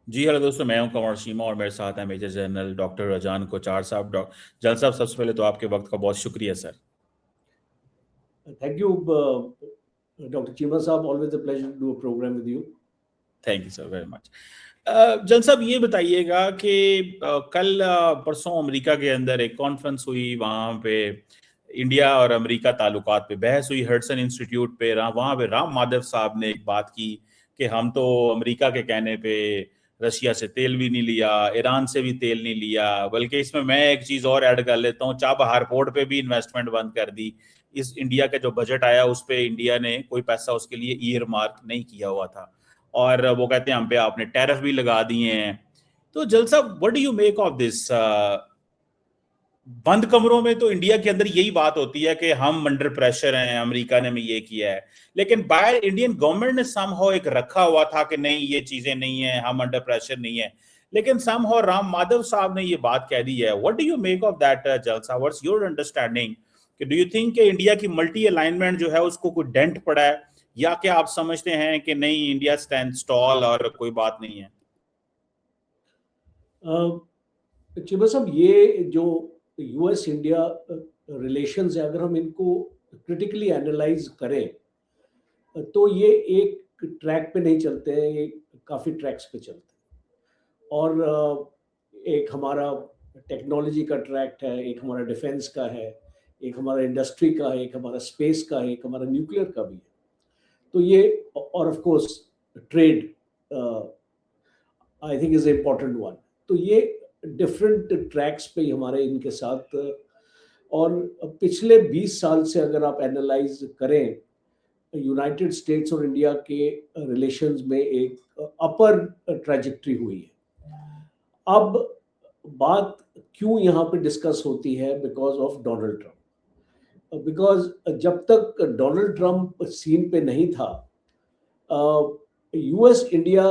जी hello दोस्तों, मैं हूं कंवर शीमा और मेरे साथ हैं मेजर जनरल डॉक्टर रजान कोचार साहब। जल साहब, सबसे पहले तो आपके वक्त का बहुत शुक्रिया sir. Thank you, Dr. Chima Saab. Always a pleasure to do a program with you. Thank you sir very much. जल साहब, ये बताइएगा कि कल परसों अमेरिका के अंदर एक कॉन्फ्रेंस हुई, वहाँ पे इंडिया और अमेरिका ताल्लुकात पे बहस हुई हडसन इंस्टीट्यूट पे। वहाँ पे राम माधव साहब ने एक बात की कि हम तो अमेरिका के कहने पे रशिया से तेल भी नहीं लिया, ईरान से भी तेल नहीं लिया, बल्कि इसमें मैं एक चीज और ऐड कर लेता हूँ, चाबहार पोर्ट पे भी इन्वेस्टमेंट बंद कर दी। इस इंडिया का जो बजट आया उस पे इंडिया ने कोई पैसा उसके लिए ईयर मार्क नहीं किया हुआ था, और वो कहते हैं हम पे आपने टैरिफ भी लगा दिए हैं। तो जल साहब, what do you make of this? बंद कमरों में तो इंडिया के अंदर यही बात होती है कि हम अंडर प्रेशर हैं, अमेरिका ने हमें ये किया है, लेकिन बाहर इंडियन गवर्नमेंट ने समहाउ एक रखा हुआ था कि नहीं ये चीजें नहीं है, हम अंडर प्रेशर नहीं है। लेकिन समहाउ राम माधव साहब ने ये बात कह दी है। What do you make of that जल साहब? What's your understanding? कि डू यू थिंक कि इंडिया की मल्टी अलाइनमेंट जो है उसको कोई डेंट पड़ा है, या क्या आप समझते हैं कि नहीं, इंडिया स्टैंड स्टॉल और कोई बात नहीं है? चिमा साहब, ये जो यूएस इंडिया रिलेशंस है, अगर हम इनको क्रिटिकली एनालाइज करें तो ये एक ट्रैक पे नहीं चलते हैं, ये काफ़ी ट्रैक्स पे चलते हैं। और एक हमारा टेक्नोलॉजी का ट्रैक है, एक हमारा डिफेंस का है, एक हमारा इंडस्ट्री का है, एक हमारा स्पेस का है, एक हमारा न्यूक्लियर का भी है। तो ये, और of course trade I think is important one. तो ये डिफरेंट ट्रैक्स पे हमारे इनके साथ। और पिछले 20 साल से अगर आप एनालाइज करें, यूनाइटेड स्टेट्स और इंडिया के रिलेशंस में एक अपर ट्रैजेक्टरी हुई है। अब बात क्यों यहाँ पे डिस्कस होती है? Because of Donald Trump. Because जब तक डोनाल्ड ट्रम्प सीन पे नहीं था, यूएस इंडिया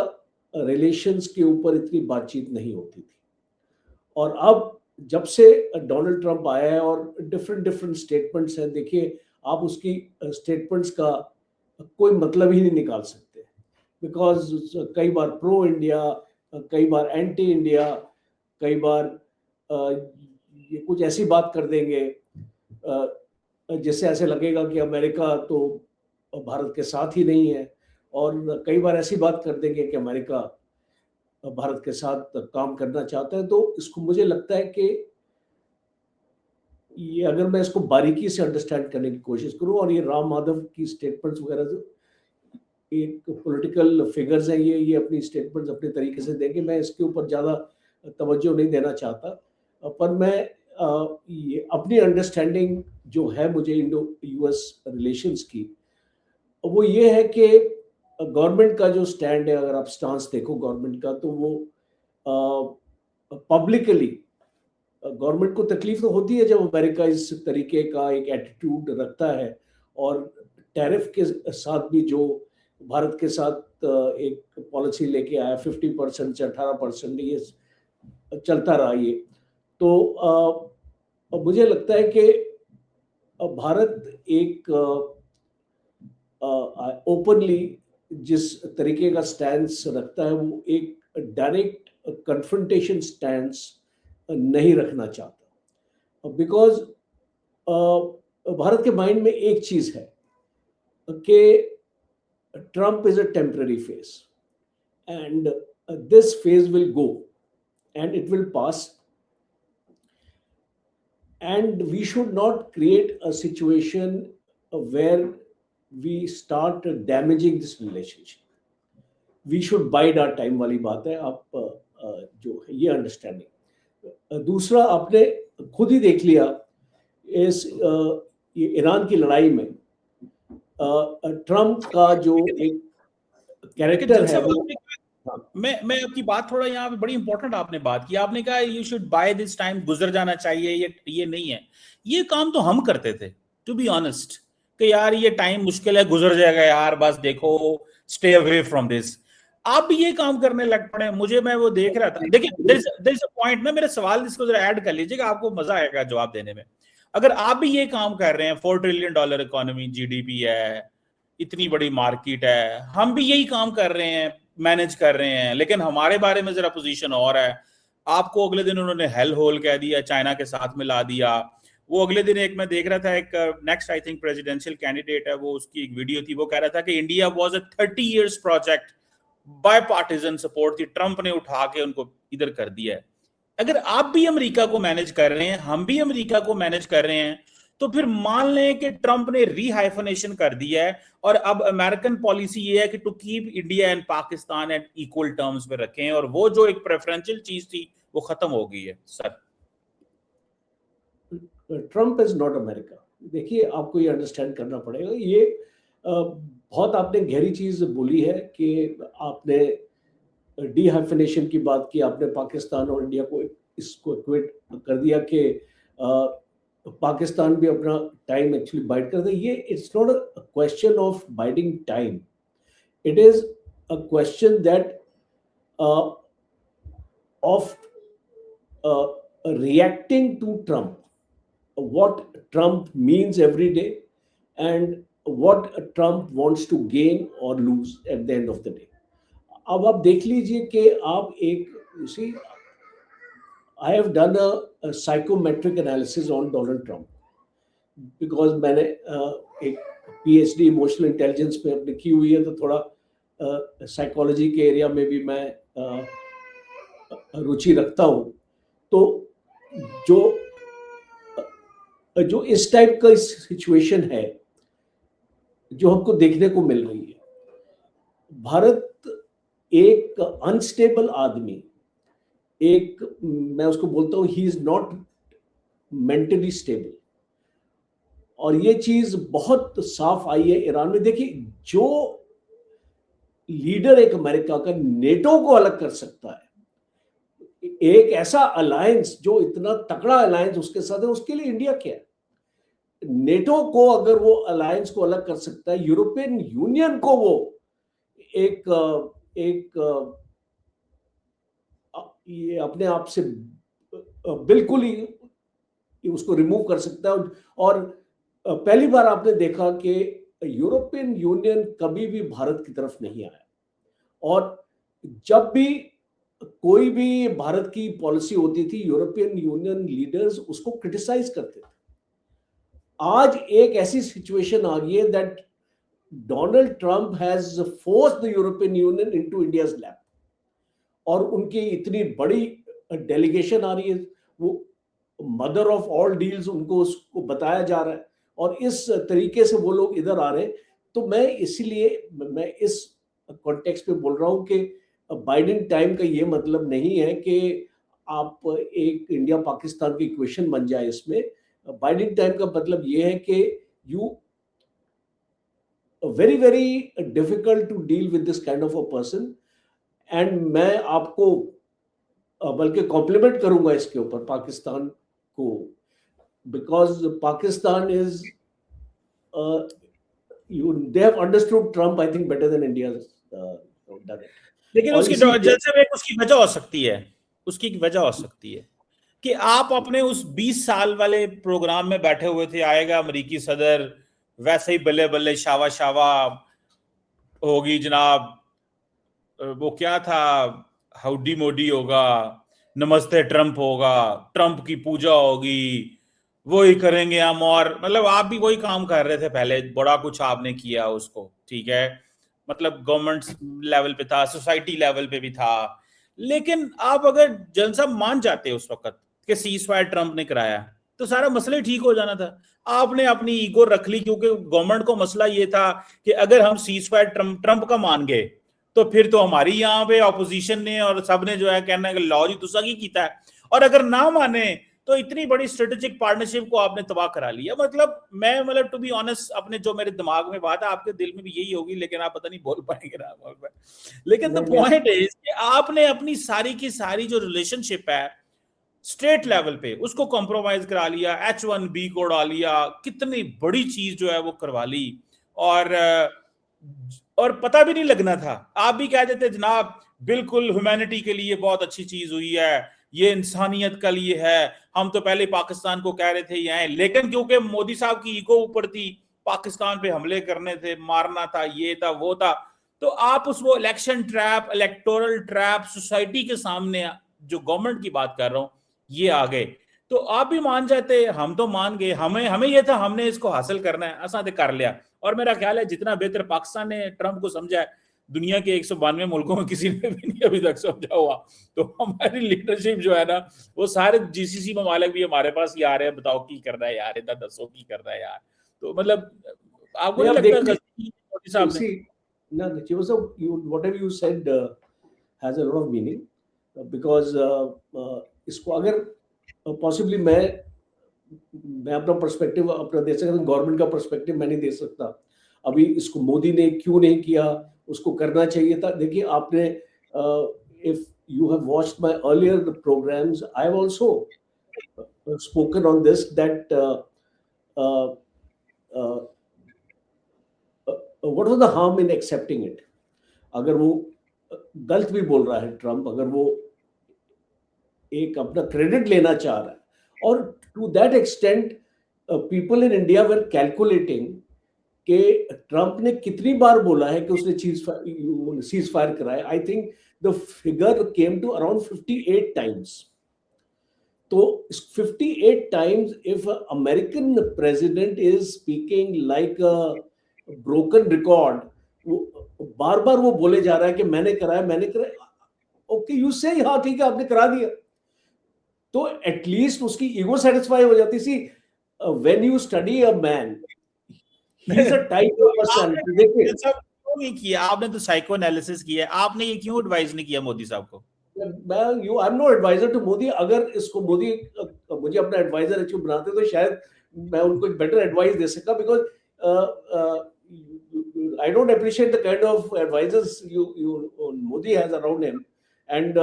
रिलेशंस के ऊपर इतनी बातचीत नहीं होती थी। और अब जब से डोनाल्ड ट्रम्प आया है और डिफरेंट स्टेटमेंट्स हैं, देखिए आप उसकी स्टेटमेंट्स का कोई मतलब ही नहीं निकाल सकते, बिकॉज कई बार प्रो इंडिया, कई बार एंटी इंडिया, कई बार ये कुछ ऐसी बात कर देंगे जिससे ऐसे लगेगा कि अमेरिका तो भारत के साथ ही नहीं है, और कई बार ऐसी बात कर देंगे कि अमेरिका भारत के साथ काम करना चाहता है। तो इसको मुझे लगता है कि ये, अगर मैं इसको बारीकी से अंडरस्टैंड करने की कोशिश करूं, और ये राम माधव की स्टेटमेंट्स वगैरह जो एक पॉलिटिकल फिगर्स हैं, ये अपनी स्टेटमेंट्स अपने तरीके से देंगे, मैं इसके ऊपर ज़्यादा तवज्जो नहीं देना चाहता। पर मैं ये अपनी अंडरस्टैंडिंग जो है मुझे इंडो यूएस रिलेशंस की, वो ये है कि गवर्नमेंट का जो स्टैंड है, अगर आप स्टांस देखो गवर्नमेंट का, तो वो पब्लिकली गवर्नमेंट को तकलीफ तो होती है जब अमेरिका इस तरीके का एक एटीट्यूड रखता है। और टैरिफ के साथ भी जो भारत के साथ एक पॉलिसी लेके आया 50% से 18%, ये चलता रहा ये। तो मुझे लगता है कि भारत एक ओपनली जिस तरीके का स्टैंस रखता है, वो एक डायरेक्ट कन्फ्रंटेशन स्टैंस नहीं रखना चाहता। बिकॉज भारत के माइंड में एक चीज है कि Trump is a temporary phase, and this phase will go and it will pass, and we should not create a situation where we start damaging this relationship. We should bide our time वाली बात है। आप जो है ये understanding. दूसरा, आपने खुद ही देख लिया इस ईरान की लड़ाई में ट्रम्प का जो एक कैरेक्टर है वो। मैं आपकी बात थोड़ा यहाँ पे बड़ी इंपॉर्टेंट आपने बात की। आपने कहा you should by this time, गुजर जाना चाहिए, ये नहीं है। ये काम तो हम करते थे, टू बी ऑनेस्ट, कि यार ये टाइम मुश्किल है, गुजर जाएगा यार, बस देखो, स्टे अवे फ्रॉम दिस। आप भी ये काम करने लग पड़े। मैं वो देख रहा था। देखिए, देयर इज अ पॉइंट ना, मेरा सवाल इसको जरा ऐड कर लीजिएगा, आपको मजा आएगा जवाब देने में। अगर आप भी ये काम कर रहे हैं, $4 ट्रिलियन इकोनॉमी, जीडीपी है, इतनी बड़ी मार्केट है, हम भी यही काम कर रहे हैं, मैनेज कर रहे हैं, लेकिन हमारे बारे में जरा पोजीशन और है। आपको अगले दिन उन्होंने हेल होल कह दिया, चाइना के साथ मिला दिया। वो अगले दिन एक मैं देख रहा था, एक next I think presidential candidate है, वो उसकी एक वीडियो थी, वो कह रहा था कि India was a 30 years project, by partisan support थी, ट्रंप ने उठा के उनको इधर कर दिया है। अगर आप भी अमेरिका को मैनेज कर रहे हैं, हम भी अमेरिका को मैनेज कर रहे हैं, तो फिर मान लें कि ट्रंप ने रीहाइफनेशन कर दिया है और अब अमेरिकन पॉलिसी ये है कि to keep India and Pakistan at equal terms पे रखें, और वो जो एक प्रेफरेंशियल चीज थी वो खत्म हो गई है। Sir, Trump is not America. देखिए, आपको ये अंडरस्टैंड करना पड़ेगा। ये बहुत आपने गहरी चीज बोली है कि आपने डीहाइफिनेशन की बात की, आपने पाकिस्तान और इंडिया को इसको इक्वेट कर दिया कि पाकिस्तान भी अपना टाइम एक्चुअली बाइट कर दे। ये it's not a question of biding time, it is a question that of reacting to Trump, what Trump means every day and what Trump wants to gain or lose at the end of the day. अब आप देख लीजिए कि आप एक, you see, I have done a psychometric analysis on Donald Trump because मैंने एक PhD emotional intelligence पे अपनी की हुई है, तो थोड़ा साइकोलॉजी के एरिया में भी मैं रुचि रखता हूँ। तो जो इस टाइप का सिचुएशन है जो हमको देखने को मिल रही है, भारत एक अनस्टेबल आदमी, एक, मैं उसको बोलता हूँ he is not mentally stable, और ये चीज बहुत साफ आई है ईरान में। देखिए, जो लीडर एक अमेरिका का नेटो को अलग कर सकता है, एक ऐसा अलायंस जो इतना तगड़ा अलायंस उसके साथ है, उसके लिए इंडिया क्या है? नेटो को अगर वो अलायंस को अलग कर सकता है, यूरोपियन यूनियन को वो एक ये अपने आप से बिल्कुल ही उसको रिमूव कर सकता है। और पहली बार आपने देखा कि यूरोपियन यूनियन कभी भी भारत की तरफ नहीं आया, और जब भी कोई भी भारत की पॉलिसी होती थी, यूरोपियन यूनियन लीडर्स उसको क्रिटिसाइज करते थे। आज एक ऐसी सिचुएशन आ गई है that Donald Trump has forced the European union into India's lap, और उनकी इतनी बड़ी डेलीगेशन आ रही है, वो मदर ऑफ ऑल डील्स उनको उसको बताया जा रहा है, और इस तरीके से वो लोग इधर आ रहे हैं। तो मैं इसीलिए मैं इस कॉन्टेक्स्ट पे बोल रहा हूँ कि बाइडेन टाइम का ये मतलब नहीं है कि आप एक इंडिया पाकिस्तान की इक्वेशन बन जाए। इसमें बाइडेन टाइम का मतलब ये है कि you very very difficult to deal with this kind of a person. And मैं आपको बल्कि कॉम्प्लीमेंट करूंगा इसके ऊपर पाकिस्तान को, because Pakistan is they have understood Trump, I think, better than India has done it. लेकिन उसकी जैसे उसकी वजह हो सकती है, उसकी वजह हो सकती है कि आप अपने उस 20 साल वाले प्रोग्राम में बैठे हुए थे, आएगा अमेरिकी सदर, वैसे ही बल्ले बल्ले शावा शावा होगी जनाब, वो क्या था, हाउडी मोडी होगा, नमस्ते ट्रंप होगा, ट्रंप की पूजा होगी, वही करेंगे हम, और मतलब आप भी वही काम कर रहे थे पहले, बड़ा कुछ आपने किया उसको, ठीक है, मतलब गवर्नमेंट लेवल पे था, सोसाइटी लेवल पे भी था। लेकिन आप अगर जनता मान जाते उस वक्त कि सीजफायर ट्रंप ने कराया, तो सारा मसला ठीक हो जाना था। आपने अपनी ईगो रख ली, क्योंकि गवर्नमेंट को मसला ये था कि अगर हम सीजफायर ट्रंप का मान गए तो फिर तो हमारी यहाँ पे ऑपोजिशन ने और सबने जो है कहना है कि लॉ जी तुसा की कीता है, और अगर ना माने तो इतनी बड़ी स्ट्रेटेजिक पार्टनरशिप को आपने तबाह करा लिया। मतलब टू बी ऑनेस्ट, अपने जो मेरे दिमाग में बात है, आपके दिल में भी यही होगी, लेकिन आप पता नहीं बोल पाएंगे ना बोल पाए। लेकिन द पॉइंट इज कि आपने अपनी सारी की सारी जो रिलेशनशिप है स्टेट लेवल पे उसको कॉम्प्रोमाइज करा लिया, H1B को उड़ा लिया, कितनी बड़ी चीज जो है वो करवा ली, और पता भी नहीं लगना था। आप भी कह देते जनाब बिल्कुल ह्यूमैनिटी के लिए बहुत अच्छी चीज हुई है, ये इंसानियत का लिए है, हम तो पहले पाकिस्तान को कह रहे थे ये है, लेकिन क्योंकि मोदी साहब की ईगो ऊपर थी, पाकिस्तान पे हमले करने थे, मारना था, ये था वो था, तो आप उस वो election trap, electoral trap, society के सामने जो गवर्नमेंट की बात कर रहा हूं, ये आ गए तो आप भी मान जाते, हम तो मान गए, हमें हमें ये था हमने इसको हासिल करना है, असा कर लिया। और मेरा ख्याल है जितना बेहतर पाकिस्तान ने ट्रंप को समझा है, दुनिया के 192 मुल्कों में किसी ने भी नहीं अभी तक समझा हुआ। तो हमारी लीडरशिप जो है ना, वो सारे जीसीसी ममालिक भी हमारे पास ही आ रहे हैं, बताओ की कर रहा है यार, इतना दसो की कर रहा है यार। तो मतलब आपको नहीं लगता गलती मोदी साहब ने? No, whatever you said has a lot of meaning because इसको अगर possibly मैं अपना पर्सपेक्टिव अपना दे सकता हूँ, गवर्नमेंट का पर्सपेक्टिव मैं नहीं दे सकता। अभी इसको मोदी ने क्यों नहीं किया, उसको करना चाहिए था। देखिए आपने if you have watched my earlier programs, I have also spoken on this that uh, uh, what was the harm in accepting it? अगर वो गलत भी बोल रहा है ट्रम्प, अगर वो एक अपना क्रेडिट लेना चाह रहा है, और to that extent people in India were calculating कि ट्रम्प ने कितनी बार बोला है कि उसने सीज फायर कराया। I think the figure came to around 58 times. तो 58 times if American president is speaking like a broken record, बार बार वो बोले जा रहा है कि मैंने कराया। ओके, यू से हाँ ठीक है आपने करा दिया, तो एटलीस्ट उसकी ईगो सेटिस्फाई हो जाती। See when you study a man, he is a type of personality. देखिए सब क्यों नहीं किया आपने, तो साइको एनालिसिस किया, आपने ये क्यों एडवाइस नहीं किया मोदी साहब को? I am no advisor to Modi. अगर इसको मोदी मुझे अपना एडवाइजर अच्छी बनाते तो शायद मैं उनको एक बेटर एडवाइस दे सकता, because I don't appreciate the kind of advisors Modi has around him, and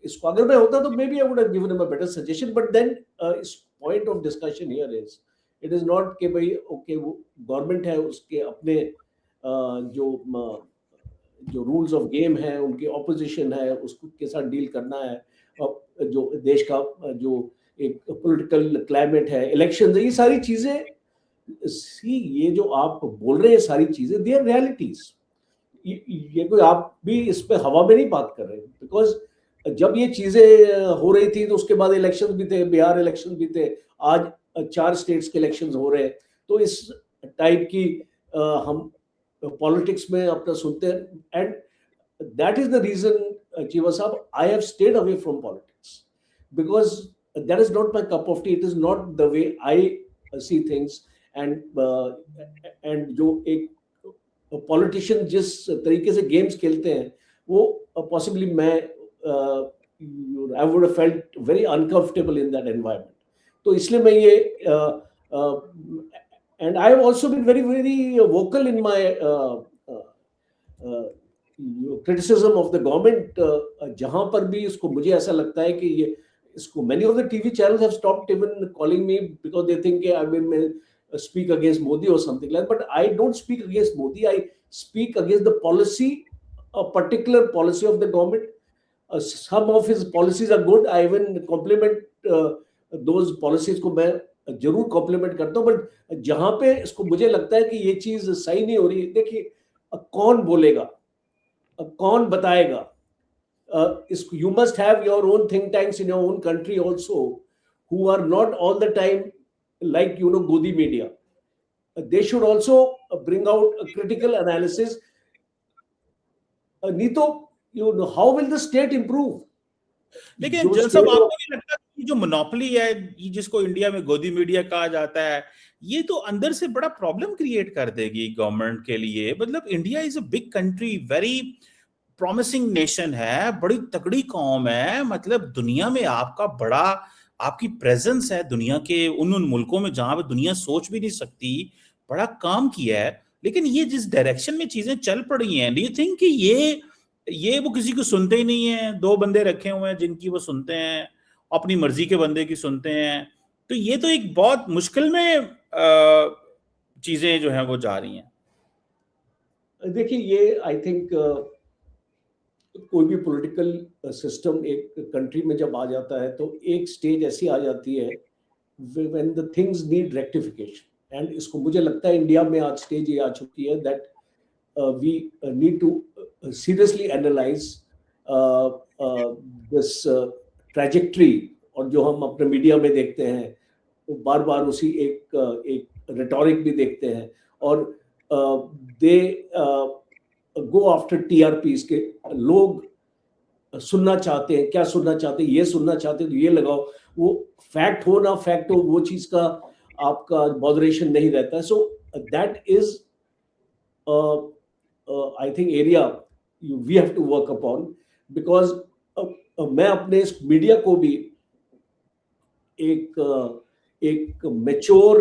इसको अगर मैं होता तो maybe I would have given him a better suggestion. But then इस point of discussion here is it is not कि भाई okay वो government है, उसके अपने जो रूल्स ऑफ गेम है, उनकी ऑपोजिशन है, उसको के साथ डील करना है। जो देश का जो एक पॉलिटिकल क्लाइमेट है, इलेक्शन है, ये सारी चीजें ये जो आप बोल रहे हैं सारी चीजें दे आर रियलिटीज। ये कोई आप भी इस पे हवा में नहीं बात कर रहे, बिकॉज जब ये चीजें हो रही थी तो उसके बाद इलेक्शन भी थे, बिहार इलेक्शन भी थे, आज 4 स्टेट्स के इलेक्शन हो रहे हैं। तो इस टाइप की हम पॉलिटिक्स में अपना सुनते हैं, and that is the reason चीवा साहब I have stayed away from politics, because that is not my cup of tea, it is not the way I see things. And जो एक पॉलिटिशियन जिस तरीके से गेम्स खेलते हैं वो पॉसिबली मैं I would have felt very uncomfortable in that environment. तो इसलिए मैं ये and I have also been very very vocal in my criticism of the government. जहां पर भी इसको मुझे ऐसा लगता है कि ये इसको many of the TV channels have stopped even calling me because they think I will speak against Modi or something like that. But I don't speak against Modi. I speak against the policy, a particular policy of the government. Some of his policies are good. I even compliment those policies को मैं जरूर compliment करता हूँ, but जहाँ पे इसको मुझे लगता है कि ये चीज सही नहीं हो रही, देखिए कौन बोलेगा, कौन बताएगा? You must have your own think tanks in your own country also, who are not all the time like Godi media. They should also bring out a critical analysis. नहीं तो how will the state improve? लेकिन जन साहब आपको नहीं लगता कि जो मोनोपोली है, ये जिसको इंडिया में गोदी मीडिया कहा जाता है, ये तो अंदर से बड़ा प्रॉब्लम क्रिएट कर देगी गवर्नमेंट के लिए? मतलब India is a big country, very promising nation है, बड़ी तगड़ी कौम है, मतलब दुनिया में आपका बड़ा, आपकी प्रेजेंस है दुनिया के उन मुल्कों में जहां पे दुनिया सोच भी नहीं सकती, बड़ा काम किया है। लेकिन ये जिस डायरेक्शन में चीजें चल पड़ी हैं, डू यू थिंक कि ये वो किसी को सुनते ही नहीं है? 2 बंदे रखे हुए हैं जिनकी वो सुनते हैं, अपनी मर्जी के बंदे की सुनते हैं। तो ये तो एक बहुत मुश्किल में चीजें जो हैं वो जा रही हैं। देखिए ये आई थिंक कोई भी पॉलिटिकल सिस्टम एक कंट्री में जब आ जाता है तो एक स्टेज ऐसी आ जाती है when the things need rectification, and इसको मुझे लगता है इंडिया में आज स्टेज ये आ चुकी है that we need to seriously analyze this trajectory. और जो हम अपने मीडिया में देखते हैं, बार बार उसी एक रेटोरिक भी देखते हैं, और दे गो आफ्टर TRPs के लोग सुनना चाहते हैं, क्या सुनना चाहते हैं, ये सुनना चाहते हैं तो ये लगाओ, वो फैक्ट हो ना फैक्ट हो, वो चीज का आपका मॉडरेशन नहीं रहता है. So that is I think area we have to work upon, because मैं अपने इस मीडिया को भी एक मैच्योर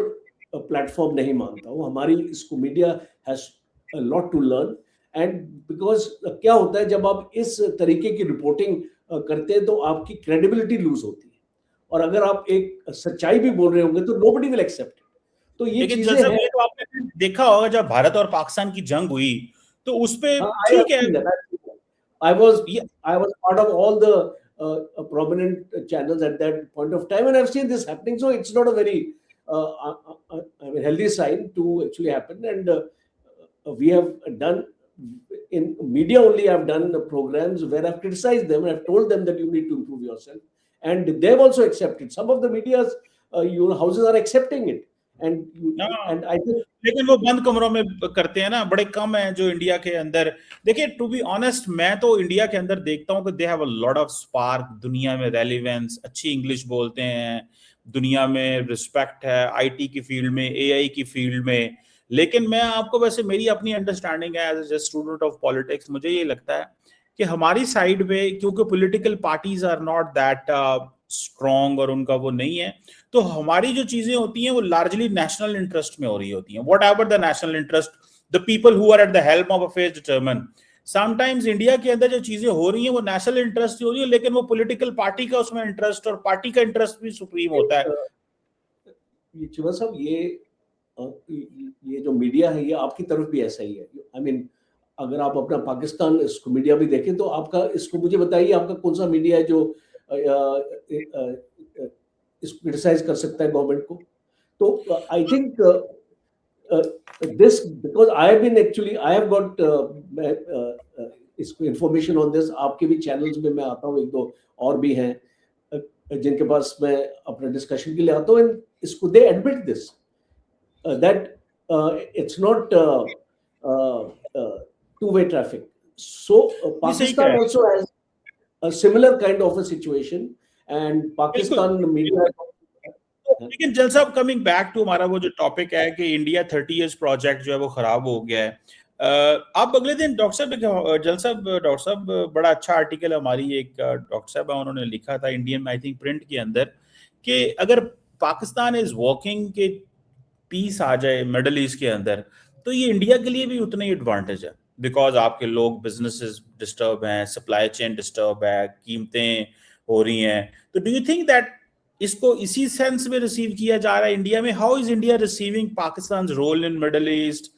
प्लेटफॉर्म नहीं मानता हूँ. हमारी इसको media has a lot to learn, and because क्या होता है जब आप इस तरीके की रिपोर्टिंग करते हैं तो आपकी क्रेडिबिलिटी लूज होती है, और अगर आप एक सच्चाई भी बोल रहे होंगे तो नोबडी विल एक्सेप्ट. तो ये चीजें हैं. ये तो आपने देखा होगा जब भारत और पाकिस्तान की जंग हुई तो उस पे ठीक है, I was part of all the prominent channels at that point of time, and I've seen this happening. So it's not a very healthy sign to actually happen. And we have done in media only. I've done programs where I've criticized them and I've told them that you need to improve yourself, and they've also accepted. Some of the media's houses are accepting it, and I think. लेकिन वो बंद कमरों में करते हैं ना, बड़े कम हैं जो इंडिया के अंदर. देखिए, टू बी ऑनेस्ट, मैं तो इंडिया के अंदर देखता हूँ कि they have a lot of spark, दुनिया में रेलेवेंस, अच्छी इंग्लिश बोलते हैं, दुनिया में रिस्पेक्ट है, आईटी की फील्ड में, एआई की फील्ड में. लेकिन मैं आपको, वैसे मेरी अपनी अंडरस्टैंडिंग है as a student of politics, मुझे ये लगता है कि हमारी साइड पे, क्योंकि political parties are not that strong और उनका वो नहीं है, तो हमारी जो चीजें होती हैं वो लार्जली नेशनल इंटरेस्ट में हो रही होती हैं. Whatever the national interest, the people who are at the helm of affairs determine. Sometimes India के अंदर जो चीजें हो रही हैं वो नेशनल इंटरेस्ट हो रही है, लेकिन वो पॉलिटिकल पार्टी का उसमें इंटरेस्ट, और पार्टी का इंटरेस्ट भी सुप्रीम होता है. ये चिवा साहब, ये जो मीडिया है, ये आपकी तरफ भी ऐसा ही है. आई मीन, अगर आप अपना पाकिस्तान इसको मीडिया भी देखें तो आपका, इसको मुझे बताइए, आपका कौन सा मीडिया है जो इसको क्रिटिसाइज कर सकता है गवर्नमेंट को? तो I think this, because I have been actually, I have got इसको इंफॉर्मेशन ऑन दिस. आपके भी चैनल्स में मैं आता हूँ, एक दो और भी हैं जिनके पास मैं अपने डिस्कशन के लिए आता हूँ. इसको दे admit this that it's not two-way traffic. So Pakistan also has a similar kind of a situation, and Pakistan media. लेकिन जल साहब, कमिंग बैक टू हमारा वो जो टॉपिक है कि इंडिया 30 इयर्स प्रोजेक्ट जो है वो खराब हो गया है. अब अगले दिन डॉक्टर साहब बड़ा अच्छा आर्टिकल हमारी एक डॉक्टर साहब उन्होंने लिखा था इंडियन, आई थिंक प्रिंट के अंदर, कि अगर पाकिस्तान इज वॉकिंग के पीस आ जाए मिडल ईस्ट के अंदर तो ये इंडिया के लिए भी उतना ही एडवांटेज है, बिकॉज आपके लोग, बिजनेसेस डिस्टर्ब हैं, सप्लाई चेन डिस्टर्ब है, कीमतें हो रही हैं. तो डू यू थिंक दैट इसको इसी सेंस में रिसीव किया जा रहा है इंडिया में? How is India receiving Pakistan role in Middle East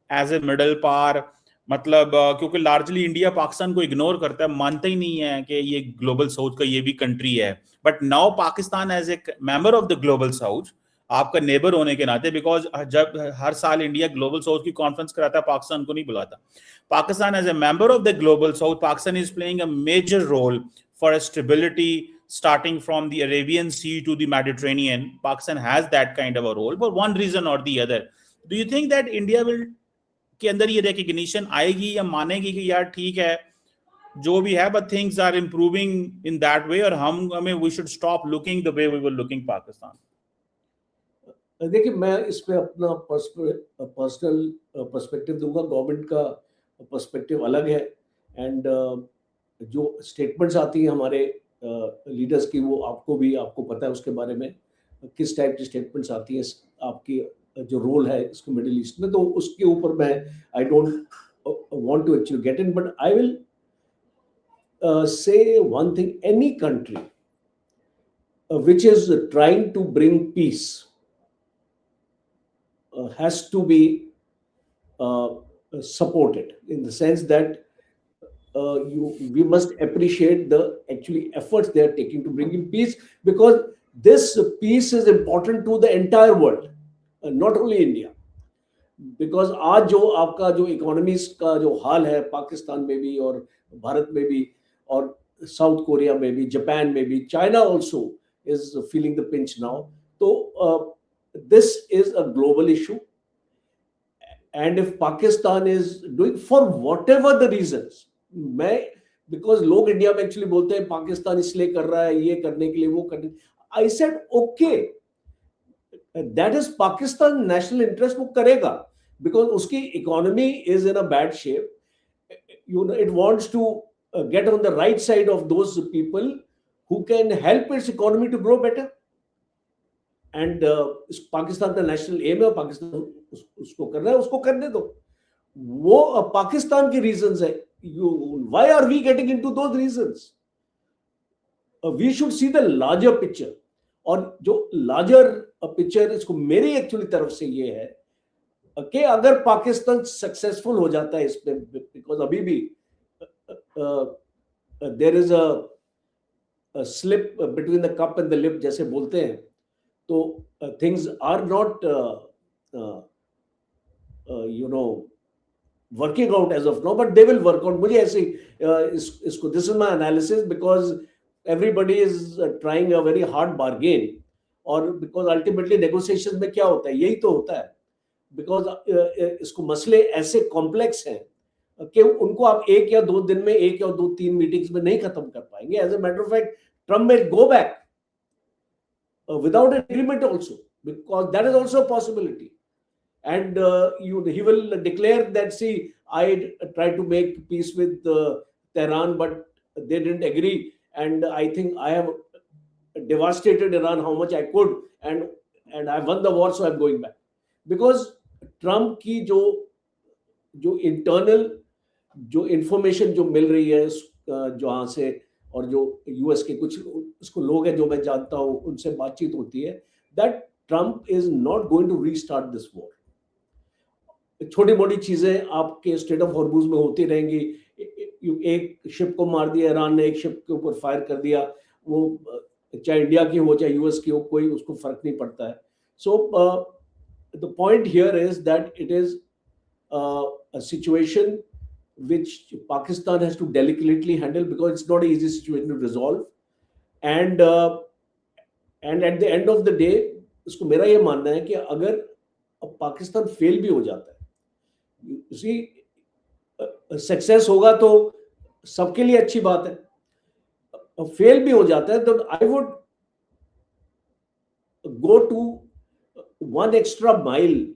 as a middle power? मतलब क्योंकि लार्जली इंडिया पाकिस्तान को इग्नोर करता है, मानता ही नहीं है कि ये ग्लोबल साउथ का ये भी कंट्री है. But now Pakistan as a member of the Global South, आपका नेबर होने के नाते, बिकॉज जब हर साल इंडिया ग्लोबल साउथ की कॉन्फ्रेंस कराता है, पाकिस्तान को नहीं बुलाता. Pakistan as a member of the Global South, Pakistan is playing a major role for stability starting from the Arabian Sea to the Mediterranean. Pakistan has that kind of a role for one reason or the other. Do you think that India will के अंदर ये recognition आएगी या मानेगी कि यार ठीक है जो भी है, but things are improving in that way, और हमें we should stop looking the way we were looking Pakistan? देखिए, मैं इस पे अपना पर्सनल पर्सपेक्टिव दूंगा. गवर्नमेंट का पर्सपेक्टिव अलग है, एंड जो स्टेटमेंट्स आती हैं हमारे लीडर्स की, वो आपको पता है उसके बारे में, किस टाइप की स्टेटमेंट्स आती हैं, आपकी जो रोल है इसको मिडिल ईस्ट में. तो उसके ऊपर मैं I don't want to actually get in, but I will say one thing: any country which is trying to bring peace has to be supported, in the sense that we must appreciate the actually efforts they are taking to bring in peace, because this peace is important to the entire world, not only India. Because आज जो आपका जो economies का जो हाल है पाकिस्तान में भी और भारत में भी और साउथ कोरिया में भी, जापान में भी, China also is feeling the pinch now. तो this is a global issue. And if Pakistan is doing, for whatever the reasons, मैं because लोग इंडिया में एक्चुअली बोलते हैं पाकिस्तान इसलिए कर रहा है ये करने के लिए वो करने, I said okay, that is Pakistan national interest, वो करेगा because उसकी economy is in a bad shape. You know, it wants to get on the right side of those people who can help its economy to grow better. And Pakistan का national M है, पाकिस्तान उसको करना है, उसको करने दो. वो पाकिस्तान के रीजंस है. Why are we getting into those reasons? We should see the larger picture. और जो लार्जर पिक्चर इसको मेरी एक्चुअली तरफ से ये है कि अगर पाकिस्तान सक्सेसफुल हो जाता है इसमें, बिकॉज अभी भी there is a slip between the cup and the lip जैसे बोलते हैं, तो things are not you know working out as of now, but they will work out. मुझे ऐसे इसको this is my analysis because everybody is trying a very hard bargain, और because ultimately negotiations में क्या होता है, यही तो होता है. because इसको मसले ऐसे कॉम्प्लेक्स हैं कि उनको आप एक या दो दिन में, एक या दो तीन मीटिंग्स में नहीं खत्म कर पाएंगे. As a matter of fact, Trump may go back without agreement also, because that is also a possibility. And he will declare that, see, I tried to make peace with Tehran, but they didn't agree, and I think I have devastated Iran how much I could, and I won the war, so I'm going back. Because Trump की जो internal जो information जो मिल रही है जहाँ से, और जो यूएस के कुछ उसको लोग हैं जो मैं जानता हूं, उनसे बातचीत होती है, that Trump is not going to restart this war. छोटी मोटी चीजें आपके स्ट्रेट ऑफ हॉर्मुज में होती रहेंगी. एक शिप को मार दिया ईरान ने, एक शिप के ऊपर फायर कर दिया, वो चाहे इंडिया की हो चाहे यूएस की हो, कोई उसको फर्क नहीं पड़ता है. So the point here is that it is a situation which Pakistan has to delicately handle, because it's not an easy situation to resolve. And at the end of the day, इसको मेरा ये मानना है कि अगर Pakistan fail भी हो जाता है, उसी सक्सेस होगा तो सबके लिए अच्छी बात है. फेल भी हो जाता है तो I would go to one extra mile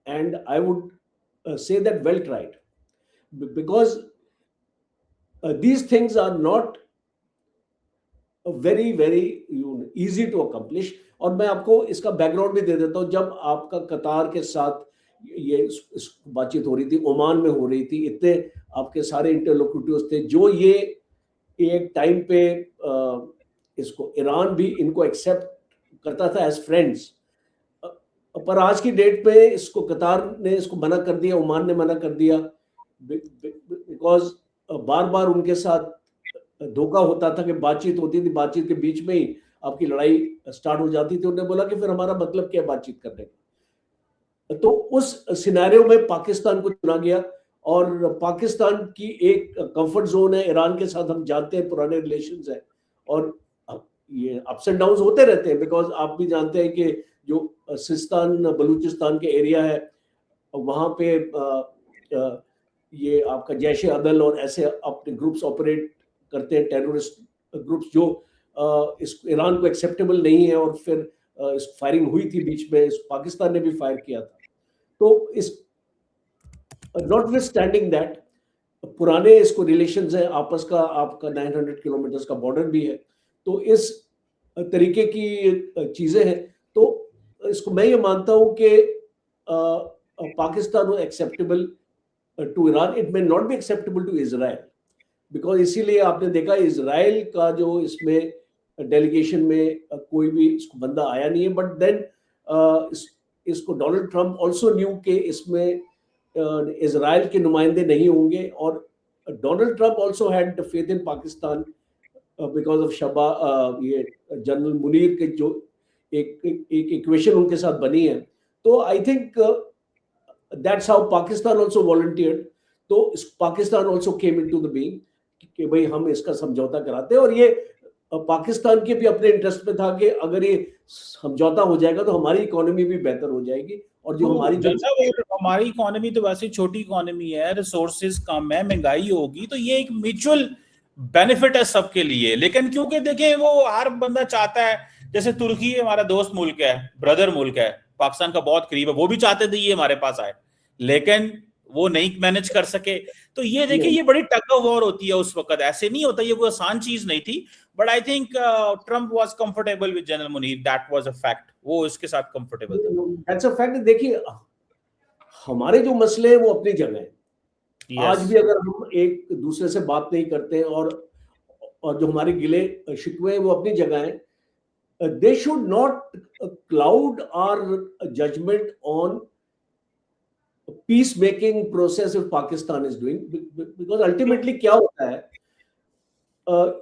and I would say that well tried. Because these things are not very very easy to accomplish. और मैं आपको इसका बैकग्राउंड भी दे देता हूँ. जब आपका कतार के साथ ये बातचीत हो रही थी, ओमान में हो रही थी, इतने आपके सारे इंटरलोक्यूटर्स थे जो ये एक टाइम पे इसको ईरान भी इनको एक्सेप्ट करता था एज फ्रेंड्स, पर आज की डेट पे इसको कतार ने इसको मना कर दिया, ओमान ने मना कर दिया, बिकॉज बार बार उनके साथ धोखा होता था कि बातचीत होती थी, बातचीत के बीच में ही आपकी लड़ाई स्टार्ट हो जाती थी. उन्होंने बोला कि फिर हमारा मतलब क्या बातचीत करने का. तो उस सिनेरियो में पाकिस्तान को चुना गया, और पाकिस्तान की एक कंफर्ट जोन है ईरान के साथ. हम जानते हैं पुराने रिलेशंस है, और ये अप्स एंड डाउन्स होते रहते हैं. बिकॉज आप भी जानते हैं कि जो सिस्तान बलूचिस्तान के एरिया है, वहाँ पे ये आपका जैश अदल और ऐसे अपने ग्रुप्स ऑपरेट करते हैं, टेररिस्ट ग्रुप्स, जो इस ईरान को एक्सेप्टेबल नहीं है. और फिर इस फायरिंग हुई थी बीच में, पाकिस्तान ने भी फायर किया था. तो इस नॉटविथस्टैंडिंग दैट पुराने इसको रिलेशंस है आपस का, आपका 900 किलोमीटर का बॉर्डर भी है, तो इस तरीके की चीजें हैं. तो इसको मैं ये मानता हूँ कि Pakistan acceptable to Iran, it may not be acceptable to Israel. Because इसीलिए आपने देखा इजराइल का जो इसमें डेलीगेशन में कोई भी इसको बंदा आया नहीं है. बट देन इसको डोनाल्ड ट्रंप ऑल्सो न्यू कि इसमें इजराइल के नुमाइंदे नहीं होंगे. और Donald Trump also had faith in Pakistan because of शबा, ये जनरल मुनीर के जो एक इक्वेशन उनके साथ बनी है. तो I think That's how Pakistan also volunteered. तो Pakistan also came into the being कि भाई हम इसका समझौता कराते हैं, और ये पाकिस्तान के भी अपने इंटरेस्ट में था कि अगर ये समझौता हो जाएगा तो हमारी इकोनॉमी भी बेहतर हो जाएगी, और जो हमारी जो हमारी इकोनॉमी तो वैसे छोटी इकोनॉमी है, रिसोर्सेज कम है, महंगाई होगी, तो ये एक म्यूचुअल बेनिफिट है सबके लिए। लेकिन क्योंकि देखें वो हर बंदा चाहता है, जैसे तुर्की हमारा दोस्त मुल्क है, ब्रदर मुल्क है, पाकिस्तान का बहुत करीब है, वो भी चाहते थे ये हमारे पास आए, लेकिन वो नहीं मैनेज कर सके। तो ये देखिए ये बड़ी टग ऑफ वॉर होती है उस वक्त, ऐसे नहीं होता, ये कोई आसान चीज नहीं थी। But I think Trump was comfortable with general Munir, that was a fact, वो इसके साथ कंफर्टेबल था। That's a fact. देखिए हमारे जो मसले हैं वो अपनी जगह है। आज भी अगर हम एक दूसरे से बात नहीं करते और जो हमारे गिले शिकवे हैं वो अपनी जगह है, they should not cloud our judgement on peace making process if Pakistan is doing, because ultimately क्या होता है,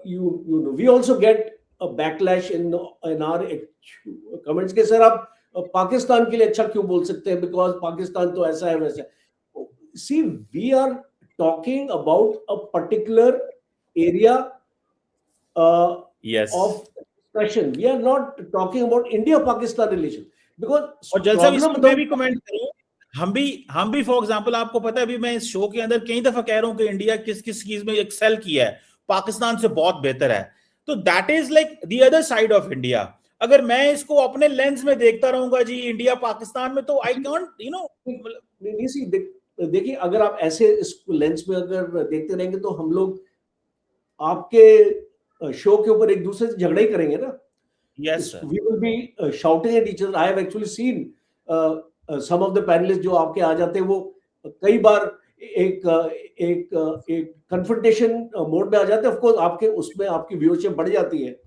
you know we also get a backlash in our comments के सर आप पाकिस्तान के लिए अच्छा क्यों बोल सकते हैं, बिकॉज पाकिस्तान तो ऐसा है वैसा है। See, we are talking about a particular area of discussion. We are not talking about India-Pakistan relation, because और जैसा मैं भी कमेंट करूं, हम भी फॉर एग्जांपल, आपको पता है अभी मैं इस शो के अंदर कई दफा कह रहा हूं कि इंडिया किस किस चीज में एक्सेल किया है, पाकिस्तान से बहुत बेहतर है। तो that is like the other side of India. अगर मैं इसको अपने लेंस में देखता रहूंगा जी इंडिया पाकिस्तान में, तो आई कांट यू नो। देखिए अगर आप ऐसे इस लेंस में अगर देखते रहेंगे तो हम लोग आपके शो के ऊपर एक दूसरे से झगड़ा ही करेंगे ना। Yes sir, we will be shouting at each other. I have actually seen some of the panellist जो आपके आ जाते हैं, वो कई बार एक कन्फ्रंटेशन मोड में आ जाते हैं। ऑफ कोर्स आपके उसमें आपकी व्यूअरशिप बढ़ जाती है,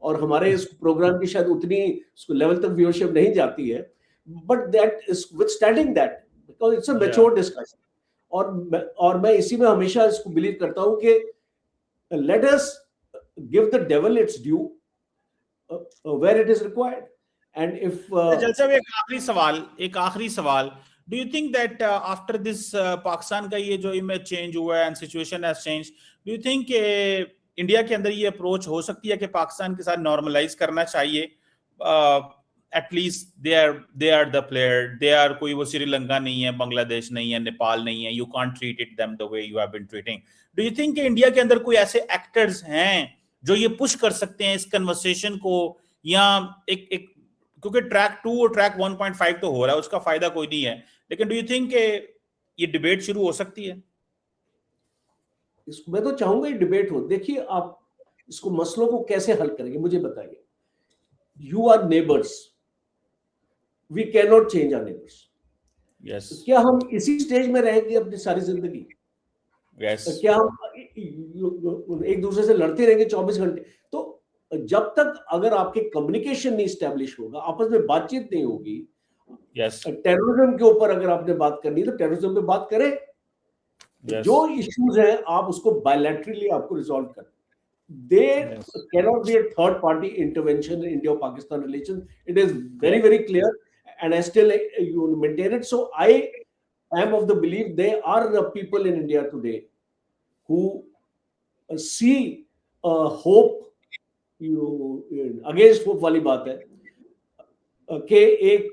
और हमारे इस प्रोग्राम की शायद उतनी लेवल तक व्यूअरशिप नहीं जाती है, but that is withstanding that because it's a mature discussion. और मैं इसी में हमेशा इसको बिलीव करता हूं कि let us give the devil its due where it is required. And if जैसा एक आखिरी सवाल, do you think that after this Pakistan का ये जो इमेज चेंज हुआ है and situation has change, do you think India के अंदर ये अप्रोच हो सकती है कि पाकिस्तान के साथ नॉर्मलाइज करना चाहिए? At least they are the player, they are, कोई वो श्रीलंका नहीं है, बांग्लादेश नहीं है, नेपाल नहीं है, you can't treat it them the way you have been treating. Do you think India के अंदर कोई ऐसे एक्टर्स हैं जो ये पुश कर सकते हैं इस कन्वर्सेशन को, या एक क्योंकि ट्रैक 2 और ट्रैक 1.5 तो हो रहा है, उसका फायदा कोई नहीं है, लेकिन डू यू थिंक ये डिबेट शुरू हो सकती है? मैं तो चाहूंगा ये डिबेट हो। देखिए आप इसको मसलों को कैसे हल करेंगे मुझे बताइए। You are neighbours, we can not change our neighbours. Yes. क्या हम इसी स्टेज में रहेंगे अपनी सारी जिंदगी? यस। क्या हम एक दूसरे से लड़ते रहेंगे 24 घंटे? तो जब तक अगर आपके कम्युनिकेशन नहीं स्टैब्लिश होगा, आपस में बातचीत नहीं होगी, टेररिज्म के ऊपर अगर आपने बात करनी है तो टेररिज्म पे बात करें। जो इश्यूज है आप उसको बायलैटरली आपको रिजॉल्व करें। There cannot be a third party intervention in India-Pakistan relations. It is very, very clear, and I still you maintain it. So I am of the belief there are people in India today who see hope. Against hope वाली बात है कि एक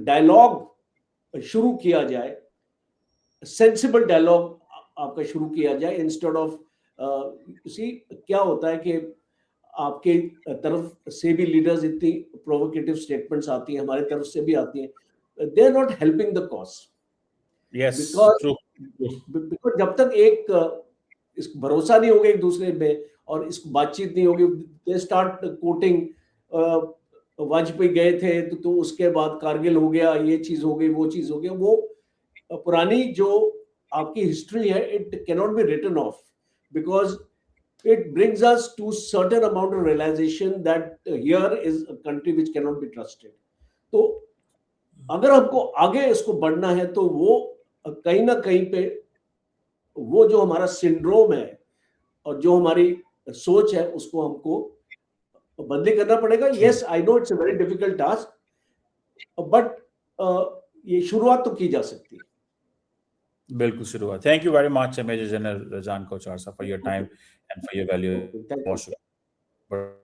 dialogue शुरू किया जाए, sensible dialogue आपका शुरू किया जाए, इंस्टेड ऑफ क्या होता है कि आपके तरफ से भी लीडर्स इतनी प्रोवोकेटिव स्टेटमेंट्स आती हैं, हमारे तरफ से भी आती हैं, they are not helping the cause. Because जब तक एक इस भरोसा नहीं होगा एक दूसरे में और इस बातचीत नहीं होगी, दे स्टार्ट कोटिंग वाजपेयी गए थे तो उसके बाद कारगिल हो गया, ये चीज हो गई, वो चीज हो गया। वो पुरानी जो आपकी हिस्ट्री है, it can not be written off because it brings us to certain amount of realization that here is a country which cannot be trusted. तो अगर हमको आगे इसको बढ़ना है तो वो कहीं ना कहीं पे वो जो हमारा सिंड्रोम है और जो हमारी सोच है उसको हमको बदली करना पड़ेगा। Yes, I know it's a very difficult task, but ये शुरुआत तो की जा सकती है। बिल्कुल शुरू हुआ। Thank you very much major general Rajan Kochar साहब for your time and for your value. Okay, thank you. बहुत शुक्रिया।